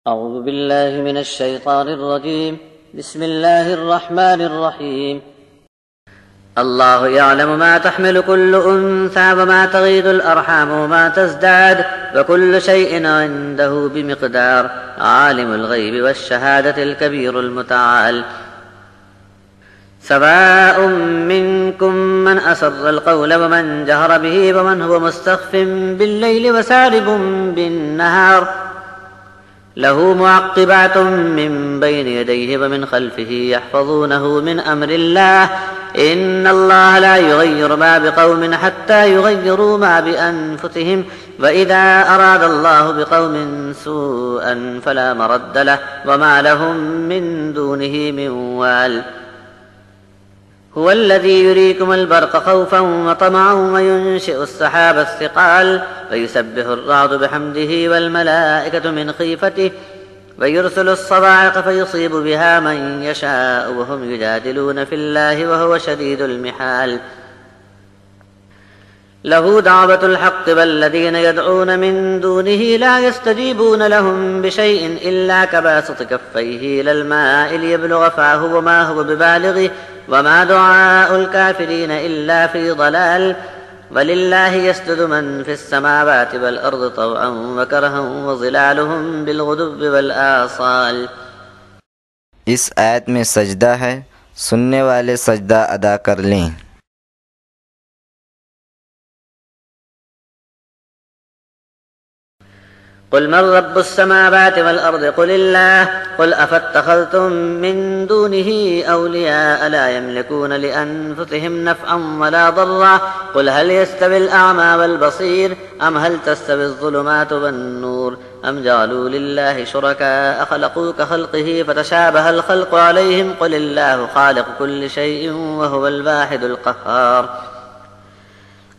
أعوذ بالله من الشيطان الرجيم بسم الله الرحمن الرحيم الله يعلم ما تحمل كل أنثى وما تغيض الأرحام وما تزداد وكل شيء عنده بمقدار عالم الغيب والشهادة الكبير المتعال سواء منكم من أسر القول ومن جهر به ومن هو مستخف بالليل وسارب بالنهار له معقبات من بين يديه ومن خلفه يحفظونه من أمر الله إن الله لا يغير ما بقوم حتى يغيروا ما بأنفسهم وإذا أراد الله بقوم سوءا فلا مرد له وما لهم من دونه من وال هو الذي يريكم البرق خوفا وطمعا وينشئ السحاب الثقال ويسبح الرعد بحمده والملائكة من خيفته ويرسل الصواعق فيصيب بها من يشاء وهم يجادلون في الله وهو شديد المحال له دعوة الحق والذين يدعون من دونه لا يستجيبون لهم بشيء إلا كباسط كفيه إلى الماء ليبلغ فاه وما هو ببالغه وما دعاء الكافرين إلا في ضلال ولله يسجد من في السماوات والأرض طوعا وكرها وظلالهم بالغدو والآصال. اس آیت میں سجدہ ہے، سننے والے سجدہ ادا کر لیں. قل من رب السماوات والأرض قل الله قل أفاتخذتم من دونه أولياء لا يملكون لأنفسهم نفعا ولا ضرا قل هل يستوي الأعمى والبصير أم هل تستوي الظلمات والنور أم جعلوا لله شركاء خلقوا كخلقه فتشابه الخلق عليهم قل الله خالق كل شيء وهو الواحد القهار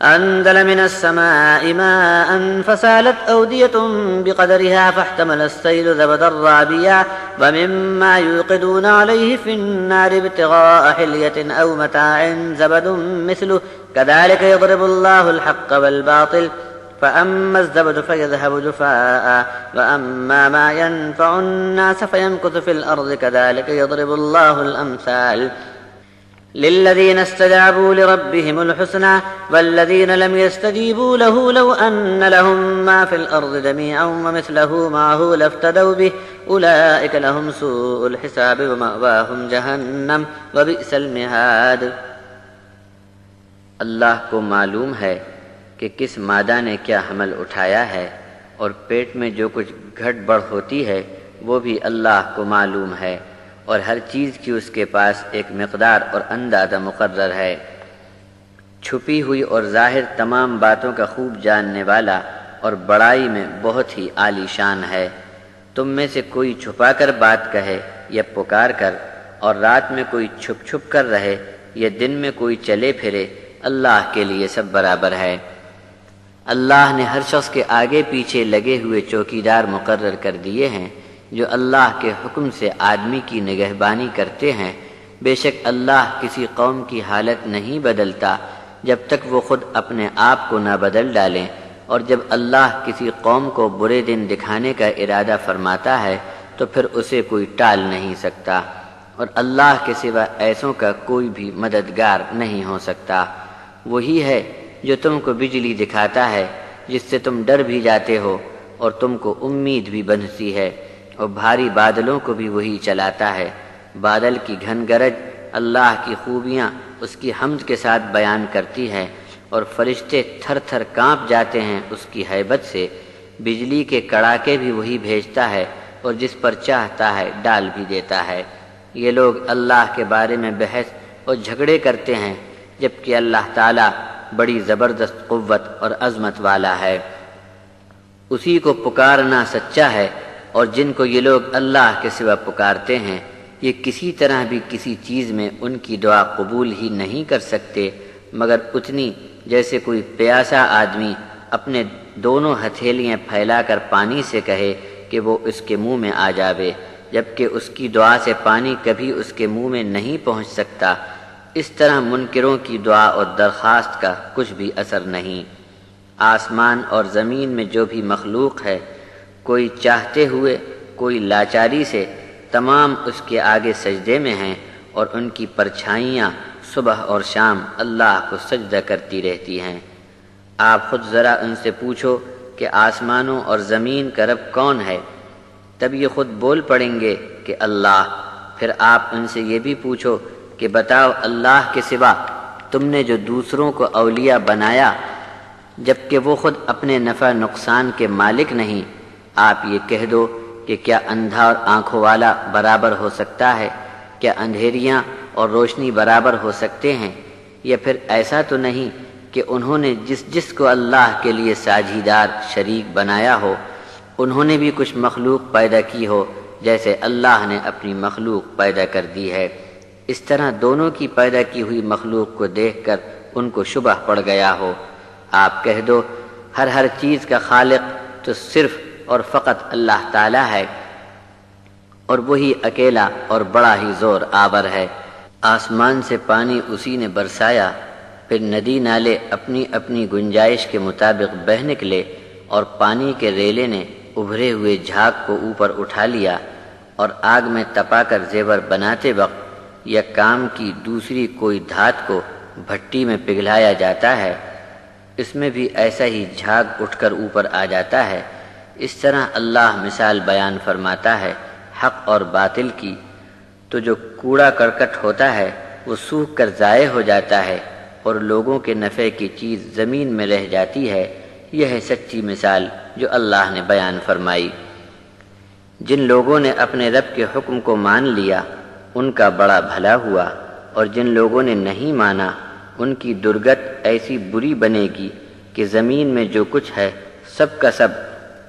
أنزل من السماء ماء فسالت أودية بقدرها فاحتمل السيل زبدا رابيا ومما يوقدون عليه في النار ابتغاء حلية أو متاع زبد مثله كذلك يضرب الله الحق والباطل فأما الزبد فيذهب جفاء وأما ما ينفع الناس فيمكث في الأرض كذلك يضرب الله الأمثال للذين استجابوا لربهم الحسنى والذين لم يستجيبوا له لو أن لهم ما في الأرض جميعا ومثله معه لافتدوا به أولئك لهم سوء الحساب ومأواهم جهنم وبئس المهاد. اللہ کو معلوم ہے کہ کس مادہ نے کیا حمل اٹھایا ہے اور پیٹ میں جو کچھ گھٹ بڑھ ہوتی ہے وہ بھی اللہ کو معلوم ہے، اور ہر چیز کی اس کے پاس ایک مقدار اور اندازہ مقرر ہے. چھپی ہوئی اور ظاہر تمام باتوں کا خوب جاننے والا اور بڑائی میں بہت ہی عالی شان ہے. تم میں سے کوئی چھپا کر بات کہے یا پکار کر، اور رات میں کوئی چھپ چھپ کر رہے یا دن میں کوئی چلے پھرے، اللہ کے لیے سب برابر ہے. اللہ نے ہر شخص کے آگے پیچھے لگے ہوئے چوکیدار مقرر کر دیے ہیں جو اللہ کے حکم سے آدمی کی نگہبانی کرتے ہیں. بے شک اللہ کسی قوم کی حالت نہیں بدلتا جب تک وہ خود اپنے آپ کو نہ بدل ڈالیں، اور جب اللہ کسی قوم کو برے دن دکھانے کا ارادہ فرماتا ہے تو پھر اسے کوئی ٹال نہیں سکتا، اور اللہ کے سوا ایسوں کا کوئی بھی مددگار نہیں ہو سکتا. وہی ہے جو تم کو بجلی دکھاتا ہے جس سے تم ڈر بھی جاتے ہو اور تم کو امید بھی بندھتی ہے، اور بھاری بادلوں کو بھی وہی چلاتا ہے. بادل کی گھن گرج اللہ کی خوبیاں اس کی حمد کے ساتھ بیان کرتی ہے، اور فرشتے تھر تھر کانپ جاتے ہیں اس کی ہیبت سے. بجلی کے کڑاکے بھی وہی بھیجتا ہے، اور جس پر چاہتا ہے ڈال بھی دیتا ہے. یہ لوگ اللہ کے بارے میں بحث اور جھگڑے کرتے ہیں، جبکہ اللہ تعالیٰ بڑی زبردست قوت اور عظمت والا ہے. اسی کو پکارنا سچا ہے، اور جن کو یہ لوگ اللہ کے سوا پکارتے ہیں یہ کسی طرح بھی کسی چیز میں ان کی دعا قبول ہی نہیں کر سکتے مگر اتنی جیسے کوئی پیاسا آدمی اپنے دونوں ہتھیلیاں پھیلا کر پانی سے کہے کہ وہ اس کے منہ میں آ جاوے، جبکہ اس کی دعا سے پانی کبھی اس کے منہ میں نہیں پہنچ سکتا. اس طرح منکروں کی دعا اور درخواست کا کچھ بھی اثر نہیں. آسمان اور زمین میں جو بھی مخلوق ہے کوئی چاہتے ہوئے کوئی لاچاری سے تمام اس کے آگے سجدے میں ہیں اور ان کی پرچھائیاں صبح اور شام اللہ کو سجدہ کرتی رہتی ہیں۔ آپ خود ذرا ان سے پوچھو کہ آسمانوں اور زمین کا رب کون ہے؟ تب یہ خود بول پڑیں گے کہ اللہ۔ پھر آپ ان سے یہ بھی پوچھو کہ بتاؤ اللہ کے سوا تم نے جو دوسروں کو اولیاء بنایا جبکہ وہ خود اپنے نفع نقصان کے مالک نہیں، آپ یہ کہہ دو کہ کیا اندھا اور آنکھوں والا برابر ہو سکتا ہے؟ کیا اندھیریاں اور روشنی برابر ہو سکتے ہیں؟ یا پھر ایسا تو نہیں کہ انہوں نے جس کو اللہ کے لیے ساجھیدار شریک بنایا ہو، انہوں نے بھی کچھ مخلوق پیدا کی ہو جیسے اللہ نے اپنی مخلوق پیدا کر دی ہے۔ اس طرح دونوں کی پیدا کی ہوئی مخلوق کو دیکھ کر ان کو شبہ پڑ گیا ہو۔ آپ کہہ دو ہر چیز کا خالق تو صرف اور فقط اللہ تعالی ہے، اور وہی اکیلا اور بڑا ہی زور آور ہے۔ آسمان سے پانی اسی نے برسایا، پھر ندی نالے اپنی اپنی گنجائش کے مطابق بہہ نکلے، اور پانی کے ریلے نے ابھرے ہوئے جھاگ کو اوپر اٹھا لیا، اور آگ میں تپا کر زیور بناتے وقت یا کام کی دوسری کوئی دھات کو بھٹی میں پگھلایا جاتا ہے، اس میں بھی ایسا ہی جھاگ اٹھ کر اوپر آ جاتا ہے۔ اس طرح اللہ مثال بیان فرماتا ہے حق اور باطل کی، تو جو کوڑا کرکٹ ہوتا ہے وہ سوکھ کر ضائع ہو جاتا ہے، اور لوگوں کے نفع کی چیز زمین میں رہ جاتی ہے۔ یہ ہے سچی مثال جو اللہ نے بیان فرمائی۔ جن لوگوں نے اپنے رب کے حکم کو مان لیا ان کا بڑا بھلا ہوا، اور جن لوگوں نے نہیں مانا ان کی درگت ایسی بری بنے گی کہ زمین میں جو کچھ ہے سب کا سب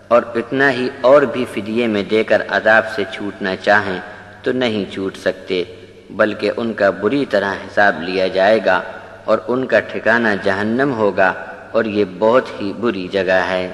اور اتنا ہی اور بھی فدیے میں دے کر عذاب سے چھوٹنا چاہیں تو نہیں چھوٹ سکتے، بلکہ ان کا بری طرح حساب لیا جائے گا، اور ان کا ٹھکانہ جہنم ہوگا، اور یہ بہت ہی بری جگہ ہے۔